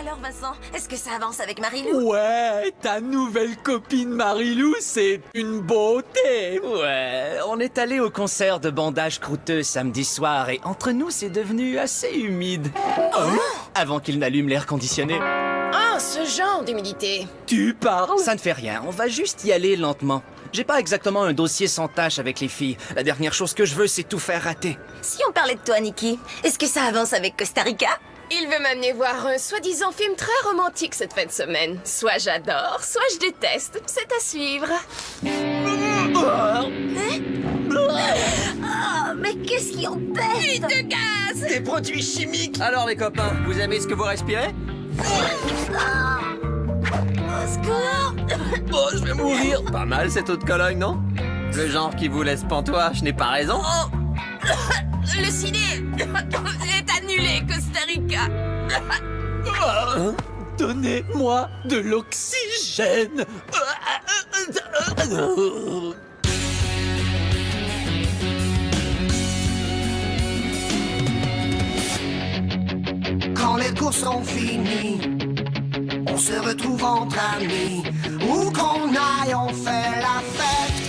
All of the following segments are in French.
Alors Vincent, est-ce que ça avance avec Marilou? Ouais, ta nouvelle copine Marilou, c'est une beauté. Ouais, on est allé au concert de Bandage Croûteux samedi soir et entre nous, c'est devenu assez humide. Avant qu'il n'allume l'air conditionné. Ah, ce genre d'humidité. Tu parles? Ça ne fait rien, on va juste y aller lentement. J'ai pas exactement un dossier sans tâche avec les filles. La dernière chose que je veux, c'est tout faire rater. Si on parlait de toi, Nikki, est-ce que ça avance avec Costa Rica? Il veut m'amener voir un soi-disant film très romantique cette fin de semaine. Soit j'adore, soit je déteste. C'est à suivre. Oh, mais qu'est-ce qui empêche? De gaz! Des produits chimiques! Alors les copains, vous aimez ce que vous respirez? Au secours! Oh, je vais mourir! Pas mal cette eau de Cologne, non? Le genre qui vous laisse pantois, je n'ai pas raison. Le ciné est annulé, Costa Rica. Donnez-moi de l'oxygène. Quand les courses sont finies, on se retrouve entre amis. Où qu'on aille, on fait la fête.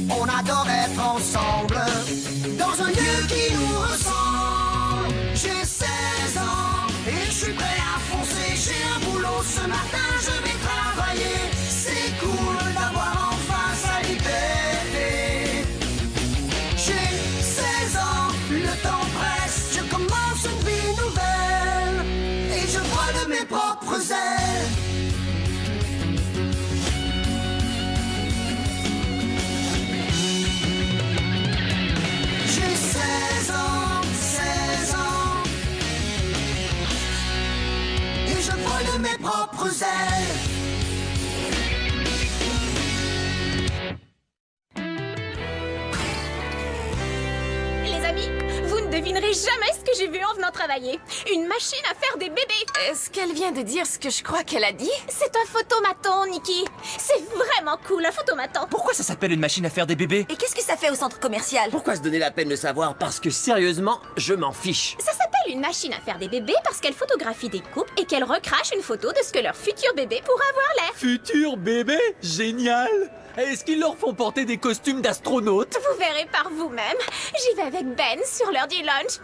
On adore être ensemble, dans un lieu qui nous ressemble. J'ai 16 ans et je suis prêt à foncer. J'ai un boulot ce matin, je vais travailler. C'est cool d'avoir enfin sa liberté. J'ai 16 ans, le temps presse. Je commence une vie nouvelle et je vole de mes propres ailes. J'ai 16 ans, 16 ans et je vole de mes propres ailes. Les amis, vous ne devinerez jamais ce que j'ai vu en venant travailler. Une machine à faire des bébés. Est-ce qu'elle vient de dire ce que je crois qu'elle a dit? C'est un photomaton, Nikki. C'est vraiment cool, un photomaton. Pourquoi ça s'appelle une machine à faire des bébés? Et qu'est-ce que ça fait au centre commercial? Pourquoi se donner la peine de savoir? Parce que sérieusement, je m'en fiche. Ça s'appelle une machine à faire des bébés parce qu'elle photographie des couples et qu'elle recrache une photo de ce que leur futur bébé pourrait avoir l'air. Futur bébé? Génial. Est-ce qu'ils leur font porter des costumes d'astronautes? Vous verrez par vous-même. J'y vais avec Ben sur l'heure du lunch.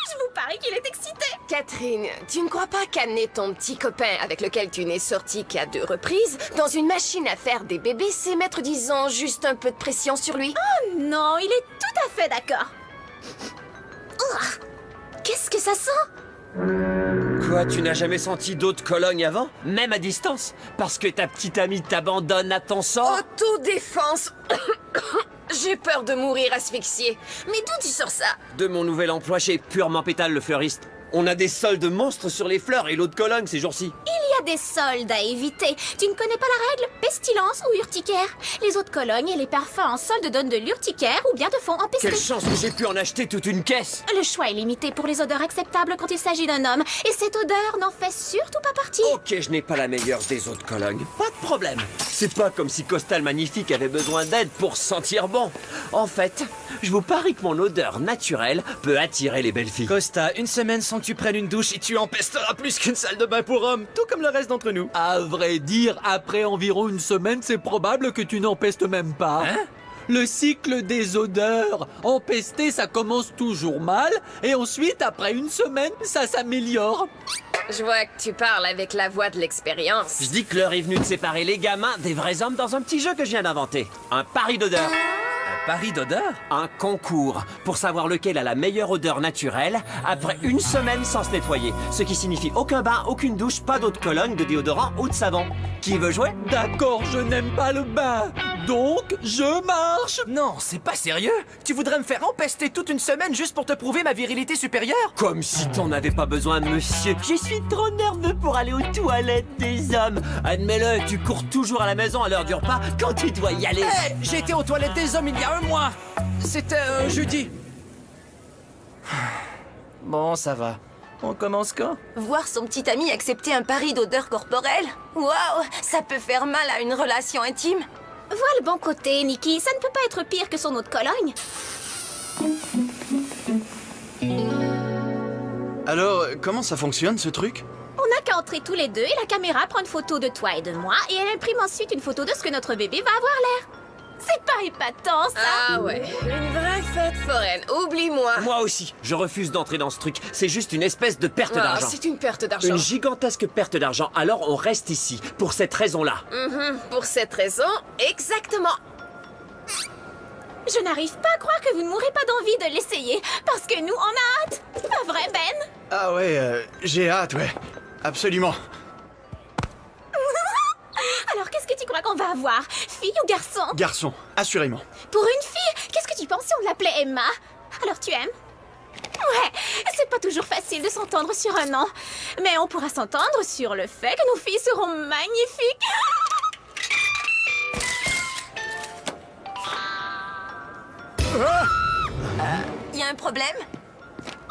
Je vous parie qu'il est excité. Catherine, tu ne crois pas qu'amener ton petit copain avec lequel tu n'es sorti qu'à 2 reprises dans une machine à faire des bébés, c'est mettre, disons, juste un peu de pression sur lui? Oh non, il est tout à fait d'accord. Qu'est-ce que ça sent? Quoi, tu n'as jamais senti d'eau de Cologne avant? Même à distance? Parce que ta petite amie t'abandonne à ton sort? Autodéfense. J'ai peur de mourir asphyxiée. Mais d'où tu sors ça? De mon nouvel emploi chez Purement Pétale le fleuriste. On a des soldes monstres sur les fleurs et l'eau de Cologne ces jours-ci. Il y a des soldes à éviter. Tu ne connais pas la règle? Pestilence ou urticaire? Les eaux de Cologne et les parfums en solde donnent de l'urticaire ou bien te font empester. Quelle chance que j'ai pu en acheter toute une caisse! Le choix est limité pour les odeurs acceptables quand il s'agit d'un homme. Et cette odeur n'en fait surtout pas partie. Ok, je n'ai pas la meilleure des eaux de Cologne. Pas de problème. C'est pas comme si Costa le Magnifique avait besoin d'aide pour se sentir bon. En fait, je vous parie que mon odeur naturelle peut attirer les belles filles. Costa, une semaine sans que tu prennes une douche et tu empesteras plus qu'une salle de bain pour hommes, tout comme le reste d'entre nous. À vrai dire, après environ une semaine, c'est probable que tu n'empestes même pas. Hein? Le cycle des odeurs. Empester, ça commence toujours mal, et ensuite, après une semaine, ça s'améliore. Je vois que tu parles avec la voix de l'expérience. Je dis que l'heure est venue de séparer les gamins des vrais hommes dans un petit jeu que je viens d'inventer. Un pari d'odeur. Un pari d'odeur? Un concours pour savoir lequel a la meilleure odeur naturelle après une semaine sans se nettoyer. Ce qui signifie aucun bain, aucune douche, pas d'eau de Cologne, de déodorant ou de savon. Qui veut jouer? D'accord, je n'aime pas le bain, donc je marche. Non, c'est pas sérieux. Tu voudrais me faire empester toute une semaine juste pour te prouver ma virilité supérieure? Comme si t'en avais pas besoin, monsieur. Je suis trop nerveux pour aller aux toilettes des hommes. Admets-le, tu cours toujours à la maison à l'heure du repas quand tu dois y aller. Hé, j'ai été aux toilettes des hommes il y a un mois. C'était un jeudi. Bon, ça va. On commence quand? Voir son petit ami accepter un pari d'odeur corporelle? Waouh, ça peut faire mal à une relation intime. Vois le bon côté, Nikki. Ça ne peut pas être pire que son eau de Cologne. Alors, comment ça fonctionne ce truc? On n'a qu'à entrer tous les deux et la caméra prend une photo de toi et de moi et elle imprime ensuite une photo de ce que notre bébé va avoir l'air. C'est pas épatant, ça. Ah ouais, une vraie fête foraine, oublie-moi. Moi aussi, je refuse d'entrer dans ce truc. C'est juste une espèce de perte Ah, d'argent. c'est une perte d'argent. Une gigantesque perte d'argent. Alors on reste ici, pour cette raison-là. Pour cette raison, exactement. Je n'arrive pas à croire que vous ne mourrez pas d'envie de l'essayer, parce que nous, on a hâte. Pas vrai, Ben? Ah ouais, j'ai hâte, ouais. Absolument. Alors, qu'est-ce que tu crois qu'on va avoir? Fille ou garçon? Garçon, assurément. Pour une fille, qu'est-ce que tu penses si on l'appelait Emma? Alors, tu aimes? Ouais, c'est pas toujours facile de s'entendre sur un nom. Mais on pourra s'entendre sur le fait que nos filles seront magnifiques. Y a un problème?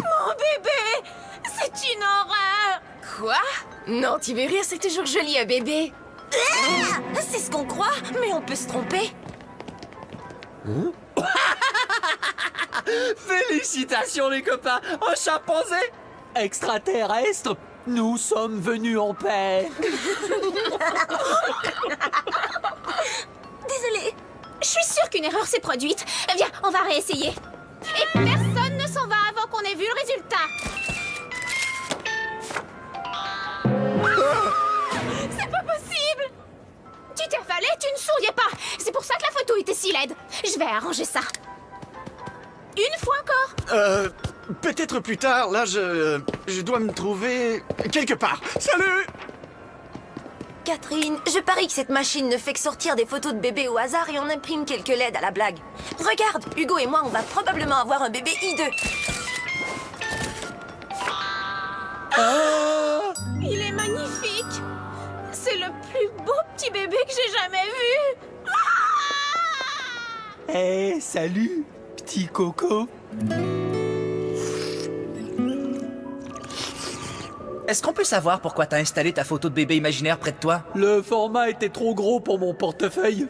Mon bébé! C'est une horreur! Quoi? Non, Tibéria, c'est toujours joli, un bébé. Ah, c'est ce qu'on croit, mais on peut se tromper. Félicitations les copains, un chimpanzé. Extraterrestres, nous sommes venus en paix. Désolée. Je suis sûre qu'une erreur s'est produite. Viens, on va réessayer. Et personne ne s'en va avant qu'on ait vu le résultat. C'est pas possible. Tu t'es affalé, tu ne souriais pas. C'est pour ça que la photo était si laide. Je vais arranger ça. Une fois encore. Peut-être plus tard, là, je dois me trouver quelque part. Salut! Catherine, je parie que cette machine ne fait que sortir des photos de bébés au hasard et on imprime quelques LED à la blague. Regarde, Hugo et moi, on va probablement avoir un bébé hideux. Il est magnifique. C'est le plus beau petit bébé que j'ai jamais vu. Eh, salut, petit coco. Est-ce qu'on peut savoir pourquoi t'as installé ta photo de bébé imaginaire près de toi? Le format était trop gros pour mon portefeuille.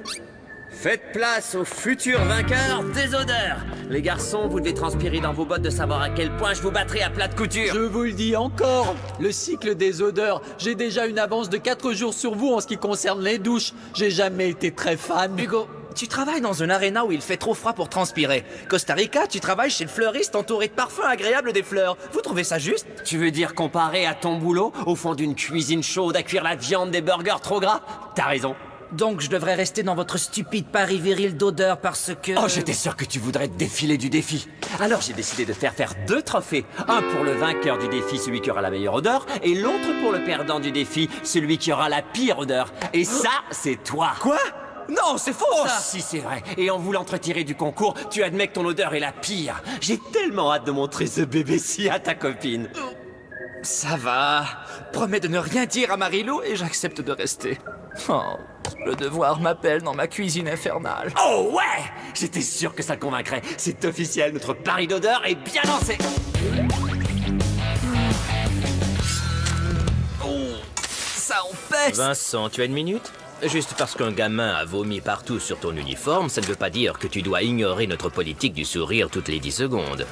Faites place au futur vainqueur des odeurs. Les garçons, vous devez transpirer dans vos bottes de savoir à quel point je vous battrai à plat de couture. Je vous le dis encore, le cycle des odeurs, j'ai déjà une avance de 4 jours sur vous en ce qui concerne les douches. J'ai jamais été très fan. Hugo, tu travailles dans une aréna où il fait trop froid pour transpirer. Costa Rica, tu travailles chez le fleuriste entouré de parfums agréables des fleurs. Vous trouvez ça juste? Tu veux dire comparé à ton boulot, au fond d'une cuisine chaude à cuire la viande des burgers trop gras? T'as raison. Donc je devrais rester dans votre stupide pari viril d'odeur parce que... Oh, j'étais sûr que tu voudrais te défiler du défi. Alors j'ai décidé de faire 2 trophées. Un pour le vainqueur du défi, celui qui aura la meilleure odeur, et l'autre pour le perdant du défi, celui qui aura la pire odeur. Et ça, c'est toi. Quoi? Non, c'est faux, Oh ça! si, c'est vrai. Et en voulant te retirer du concours, tu admets que ton odeur est la pire. J'ai tellement hâte de montrer ce bébé-ci à ta copine. Ça va. Promets de ne rien dire à Marilou et j'accepte de rester. Oh, le devoir m'appelle dans ma cuisine infernale. Oh ouais! J'étais sûr que ça le convaincrait. C'est officiel, notre pari d'odeur est bien lancé. Oh, ça empêche! Vincent, tu as une minute? Juste parce qu'un gamin a vomi partout sur ton uniforme, ça ne veut pas dire que tu dois ignorer notre politique du sourire toutes les 10 secondes.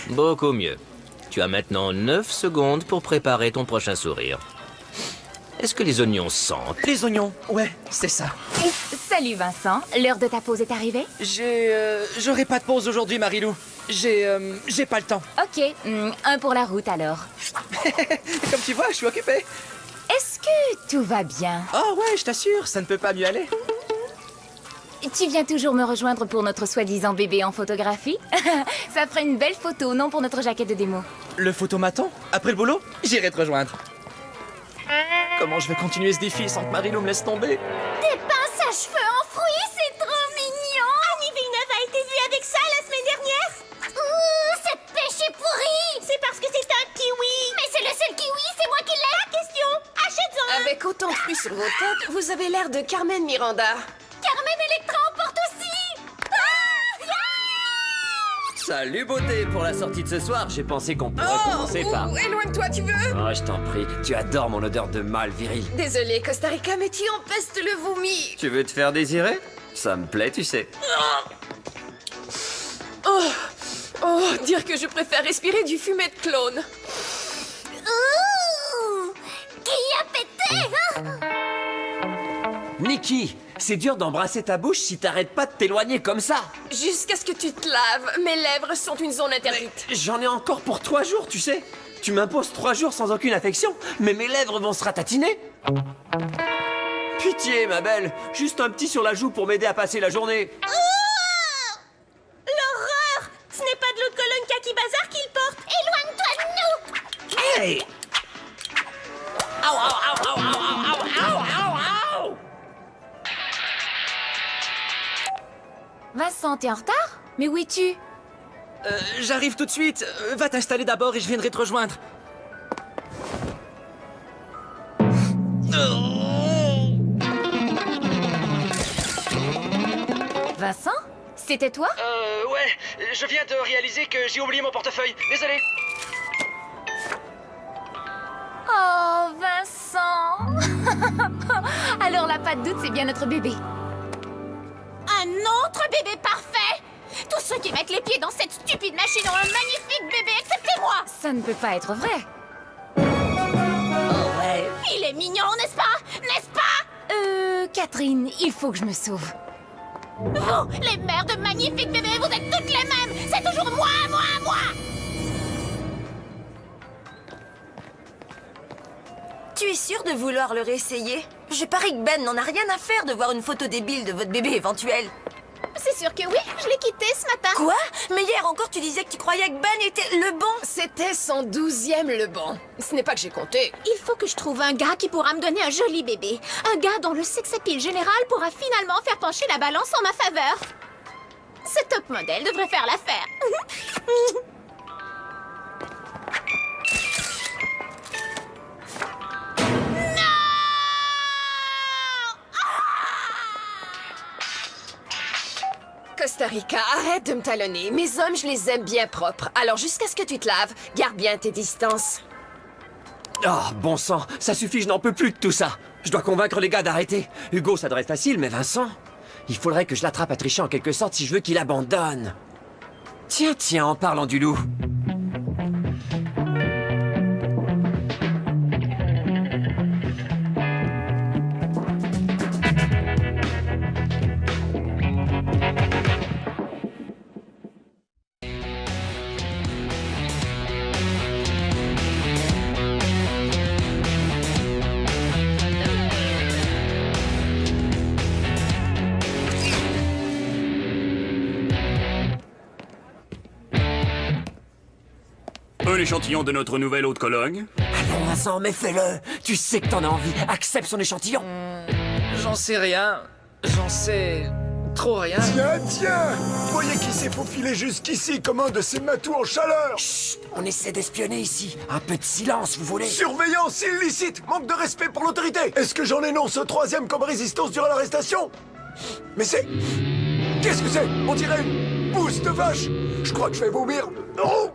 Beaucoup mieux. Tu as maintenant 9 secondes pour préparer ton prochain sourire. Est-ce que les oignons sentent? Les oignons, ouais, c'est ça. Salut Vincent, l'heure de ta pause est arrivée? J'aurai pas de pause aujourd'hui, Marilou. J'ai pas le temps. Ok, un pour la route alors. Comme tu vois, je suis occupé. Est-ce que tout va bien? Oh ouais, je t'assure, ça ne peut pas mieux aller. Tu viens toujours me rejoindre pour notre soi-disant bébé en photographie? Ça ferait une belle photo, non, pour notre jaquette de démo? Le photomaton? Après le boulot, j'irai te rejoindre. Comment je vais continuer ce défi sans que Marilou me laisse tomber? Des pinces à cheveux en fruits, c'est trop mignon. Annie Villeneuve a été vue avec ça la semaine dernière. Cette pêche est pourrie. C'est parce que c'est un kiwi. Mais c'est le seul kiwi, c'est moi qui l'ai. La question, achète-en un. Avec autant de fruits sur vos têtes, vous avez l'air de Carmen Miranda. Carmen Electra en porte aussi. Salut beauté, pour la sortie de ce soir, j'ai pensé qu'on pourrait commencer par... Éloigne-toi, tu veux? Oh, je t'en prie, tu adores mon odeur de mâle viril. Désolé, Costa Rica, mais tu empestes le vomi. Tu veux te faire désirer? Ça me plaît, tu sais. Oh, dire que je préfère respirer du fumet de clone. Nikki, c'est dur d'embrasser ta bouche si t'arrêtes pas de t'éloigner comme ça. Jusqu'à ce que tu te laves, mes lèvres sont une zone interdite. J'en ai encore pour 3 jours, tu sais. Tu m'imposes 3 jours sans aucune affection, mais mes lèvres vont se ratatiner. Pitié, ma belle, juste un petit sur la joue pour m'aider à passer la journée. L'horreur! Ce n'est pas de l'eau de Cologne Kaki Bazar qu'il porte. Éloigne-toi de nous! Hey! Au, au, au, au, au, au, au, au, au. Vincent, t'es en retard? Mais où es-tu? J'arrive tout de suite. Va t'installer d'abord et je viendrai te rejoindre. Vincent? C'était toi? Ouais, je viens de réaliser que j'ai oublié mon portefeuille. Désolé. Oh, Vincent! Alors la patte doute, c'est bien notre bébé. Un autre bébé parfait! Tous ceux qui mettent les pieds dans cette stupide machine ont un magnifique bébé, excepté moi! Ça ne peut pas être vrai. Ouais. Il est mignon, n'est-ce pas? N'est-ce pas? Catherine, il faut que je me sauve. Vous, les mères de magnifiques bébés, vous êtes toutes les mêmes! C'est toujours moi! Tu es sûr de vouloir le réessayer? Je parie que Ben n'en a rien à faire de voir une photo débile de votre bébé éventuel. C'est sûr que oui, je l'ai quitté ce matin. Quoi? Mais hier encore tu disais que tu croyais que Ben était le bon. C'était son 12e le bon. Ce n'est pas que j'ai compté. Il faut que je trouve un gars qui pourra me donner un joli bébé. Un gars dont le sex-appeal général pourra finalement faire pencher la balance en ma faveur. Ce top modèle devrait faire l'affaire. Costa Rica, arrête de me talonner. Mes hommes, je les aime bien propres. Alors jusqu'à ce que tu te laves, garde bien tes distances. Oh, bon sang, ça suffit, je n'en peux plus de tout ça. Je dois convaincre les gars d'arrêter. Hugo, ça devrait être facile, mais Vincent... Il faudrait que je l'attrape à tricher en quelque sorte si je veux qu'il abandonne. Tiens, en parlant du loup. Un échantillon de notre nouvelle eau de Cologne. Allons, Vincent, mais fais-le. Tu sais que t'en as envie. Accepte son échantillon. J'en sais rien. J'en sais... trop rien. Tiens! Voyez qui s'est faufilé jusqu'ici comme un de ces matous en chaleur! Chut, on essaie d'espionner ici. Un peu de silence, vous voulez? Surveillance illicite! Manque de respect pour l'autorité! Est-ce que j'en énonce un 3e comme résistance durant l'arrestation? Mais c'est... Qu'est-ce que c'est? On dirait une pousse de vache! Je crois que je vais vomir. Oh!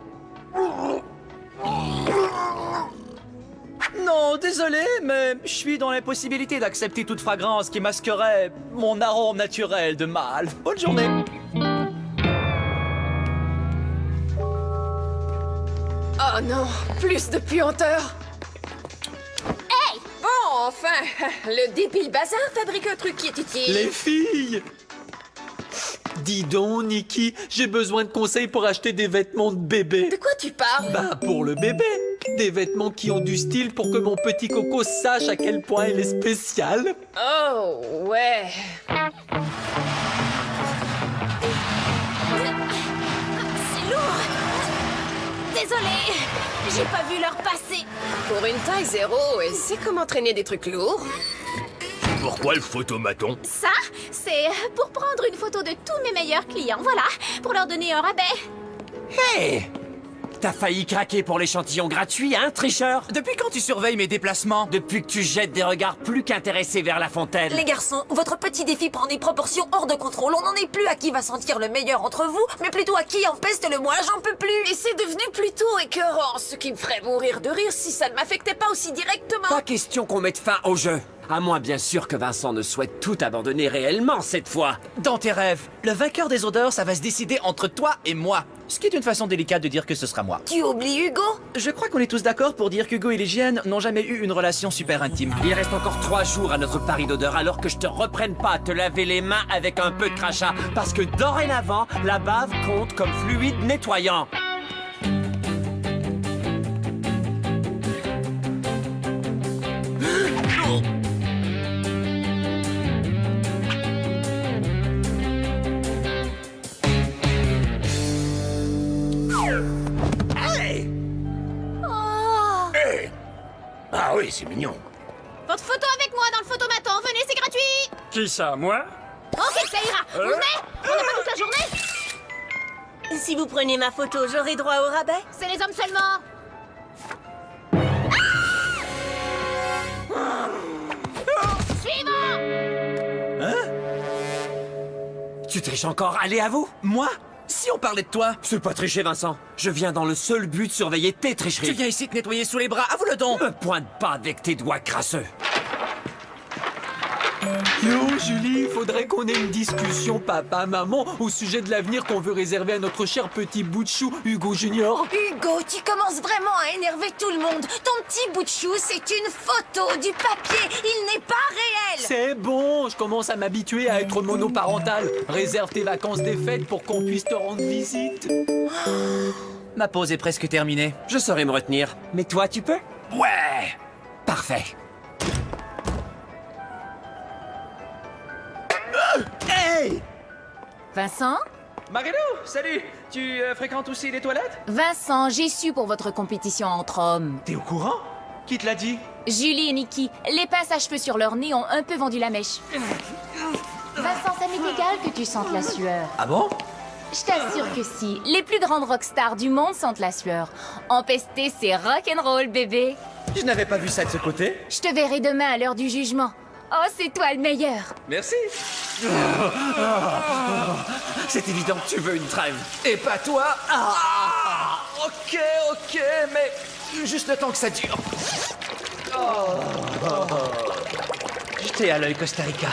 Non, désolé, mais je suis dans l'impossibilité d'accepter toute fragrance qui masquerait mon arôme naturel de mâle. Bonne journée. Oh non, plus de puanteur. Hey! Bon, enfin, le débile bazar fabrique un truc qui est utile. Les filles! Dis donc, Nikki, j'ai besoin de conseils pour acheter des vêtements de bébé. De quoi tu parles? Bah, pour le bébé. Des vêtements qui ont du style pour que mon petit coco sache à quel point il est spécial. Oh, ouais. C'est lourd! Désolée, j'ai pas vu leur passer. Pour une taille 0, et c'est comme entraîner des trucs lourds. Pourquoi le photomaton? Ça, c'est pour prendre une photo de tous mes meilleurs clients, voilà, pour leur donner un rabais. Hé! T'as failli craquer pour l'échantillon gratuit, hein, tricheur? Depuis quand tu surveilles mes déplacements? Depuis que tu jettes des regards plus qu'intéressés vers la fontaine. Les garçons, votre petit défi prend des proportions hors de contrôle. On n'en est plus à qui va sentir le meilleur entre vous, mais plutôt à qui en peste le moins. J'en peux plus. Et c'est devenu plutôt écœurant, ce qui me ferait mourir de rire si ça ne m'affectait pas aussi directement. Pas question qu'on mette fin au jeu. À moins bien sûr que Vincent ne souhaite tout abandonner réellement cette fois. Dans tes rêves, le vainqueur des odeurs, ça va se décider entre toi et moi. Ce qui est une façon délicate de dire que ce sera moi. Tu oublies Hugo? Je crois qu'on est tous d'accord pour dire qu'Hugo et l'hygiène n'ont jamais eu une relation super intime. Il reste encore 3 jours à notre pari d'odeur, alors que je te reprenne pas à te laver les mains avec un peu de crachat. Parce que dorénavant, la bave compte comme fluide nettoyant. Ah oui, c'est mignon. Votre photo avec moi dans le photomaton, venez, c'est gratuit. Qui ça, moi? Ok, ça ira. Vous venez? On n'a pas toute la journée. Si vous prenez ma photo, j'aurai droit au rabais? C'est les hommes seulement. Suivant. Tu triches encore, allez à vous. Moi? Si on parlait de toi, C'est pas tricher, Vincent. Je viens dans le seul but de surveiller tes tu tricheries. viens ici te nettoyer sous les bras, avoue le don. Me pointe pas avec tes doigts crasseux. Yo, Julie, faudrait qu'on ait une discussion papa-maman au sujet de l'avenir qu'on veut réserver à notre cher petit bout de chou, Hugo Junior. Hugo, tu commences vraiment à énerver tout le monde. Ton petit bout de chou, c'est une photo, du papier. Il n'est pas réel. C'est bon, je commence à m'habituer à être monoparental. Réserve tes vacances des fêtes pour qu'on puisse te rendre visite. Ma pause est presque terminée. Je saurais me retenir. Mais toi, tu peux? Ouais. Parfait. Hey! Vincent? Marilou, salut. Tu fréquentes aussi les toilettes? Vincent, j'ai su pour votre compétition entre hommes. T'es au courant? Qui te l'a dit? Julie et Nikki, les pinces à cheveux sur leur nez ont un peu vendu la mèche. Vincent, ça m'est égal que tu sentes la sueur. Ah bon? Je t'assure que si. Les plus grandes rockstars du monde sentent la sueur. Empester, c'est rock'n'roll, bébé. Je n'avais pas vu ça de ce côté. Je te verrai demain à l'heure du jugement. Oh, c'est toi le meilleur. Merci. C'est évident que tu veux une trêve. Et pas toi. Ok, mais juste le temps que ça dure. Jetez à l'œil Costa Rica.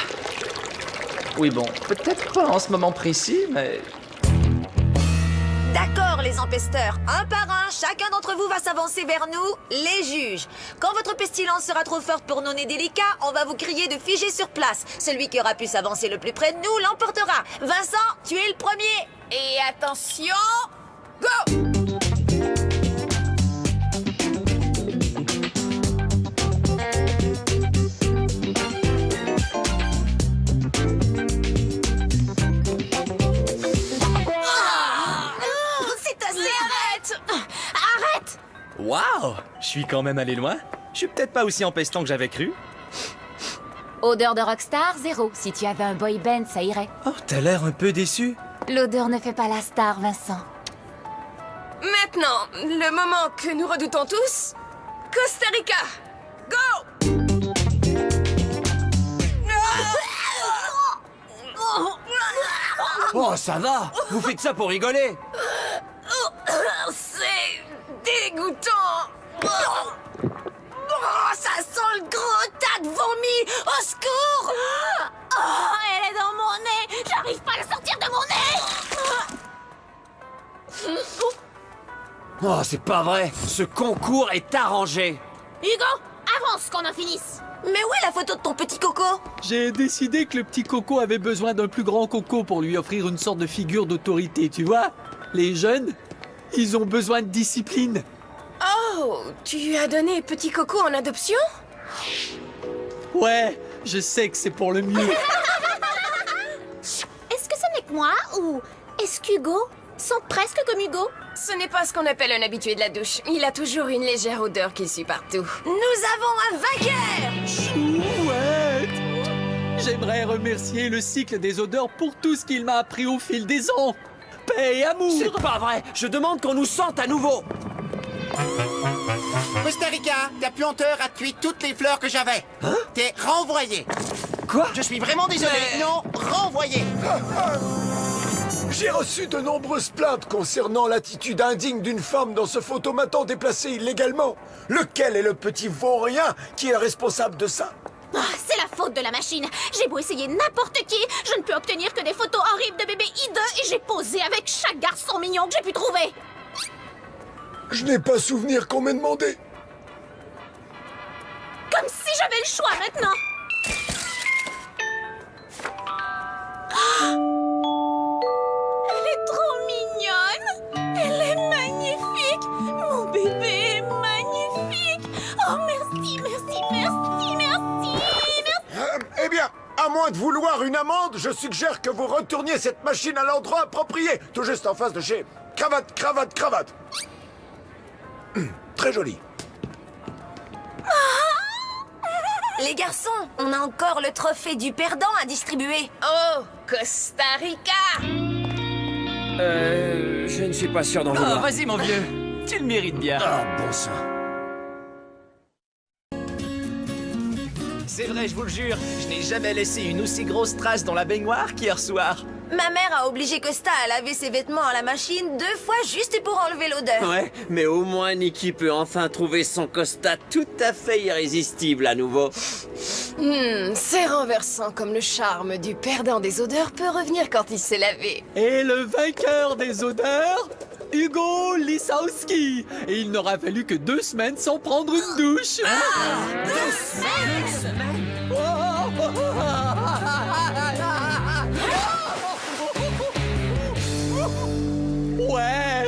Oui, bon, peut-être pas en ce moment précis, mais... D'accord, les empesteurs. Un par un, chacun d'entre vous va s'avancer vers nous, les juges. Quand votre pestilence sera trop forte pour nos nez délicats, on va vous crier de figer sur place. Celui qui aura pu s'avancer le plus près de nous l'emportera. Vincent, tu es le premier. Et attention, go! Waouh! Je suis quand même allé loin. Je suis peut-être pas aussi empestant que j'avais cru. Odeur de rockstar, 0. Si tu avais un boy band, ça irait. Oh, t'as l'air un peu déçu. L'odeur ne fait pas la star, Vincent. Maintenant, le moment que nous redoutons tous. Costa Rica. Go! Oh, ça va. Vous faites ça pour rigoler. C'est dégoûtant. Ça sent le gros tas de vomi. Au secours! Oh, elle est dans mon nez. J'arrive pas à la sortir de mon nez. Oh, c'est pas vrai. Ce concours est arrangé. Hugo, avance qu'on en finisse. Mais où est la photo de ton petit coco? J'ai décidé que le petit coco avait besoin d'un plus grand coco pour lui offrir une sorte de figure d'autorité, tu vois? Les jeunes, ils ont besoin de discipline. Oh, tu as donné petit coco en adoption? Ouais, je sais que c'est pour le mieux. Est-ce que ce n'est que moi ou est-ce qu'Hugo sent presque comme Hugo? Ce n'est pas ce qu'on appelle un habitué de la douche. Il a toujours une légère odeur qui suit partout. Nous avons un vainqueur! Chouette! J'aimerais remercier le cycle des odeurs pour tout ce qu'il m'a appris au fil des ans. Paix et amour! C'est pas vrai. Je demande qu'on nous sente à nouveau. Costa Rica, ta puanteur a tué toutes les fleurs que j'avais. T'es renvoyé. Quoi? Je suis vraiment désolé. Non, renvoyé. J'ai reçu de nombreuses plaintes concernant l'attitude indigne d'une femme dans ce photomaton déplacé illégalement. Lequel est le petit vaurien qui est responsable de ça? Oh, c'est faute de la machine. J'ai beau essayer n'importe qui, je ne peux obtenir que des photos horribles de bébés hideux et j'ai posé avec chaque garçon mignon que j'ai pu trouver. Je n'ai pas souvenir qu'on m'ait demandé. Comme si j'avais le choix maintenant. Elle est trop mignonne. Elle est magnifique. Mon bébé est magnifique. Oh, merci, merci, merci, merci, merci. Eh bien, à moins de vouloir une amende, je suggère que vous retourniez cette machine à l'endroit approprié, tout juste en face de chez Cravate, Cravate, Cravate. Très joli. Les garçons, on a encore le trophée du perdant à distribuer. Oh, Costa Rica! Je ne suis pas sûr d'en Oh, vouloir. vas-y, mon vieux. Tu le mérites bien. Ah, bon sang. C'est vrai, je vous le jure, je n'ai jamais laissé une aussi grosse trace dans la baignoire qu'hier soir. Ma mère a obligé Costa à laver ses vêtements à la machine 2 fois juste pour enlever l'odeur. Ouais, mais au moins Nikki peut enfin trouver son Costa tout à fait irrésistible à nouveau. C'est renversant comme le charme du perdant des odeurs peut revenir quand il s'est lavé. Et le vainqueur des odeurs, Hugo Lisowski. Et il n'aura fallu que 2 semaines sans prendre une douche. 2 semaines? Ouais,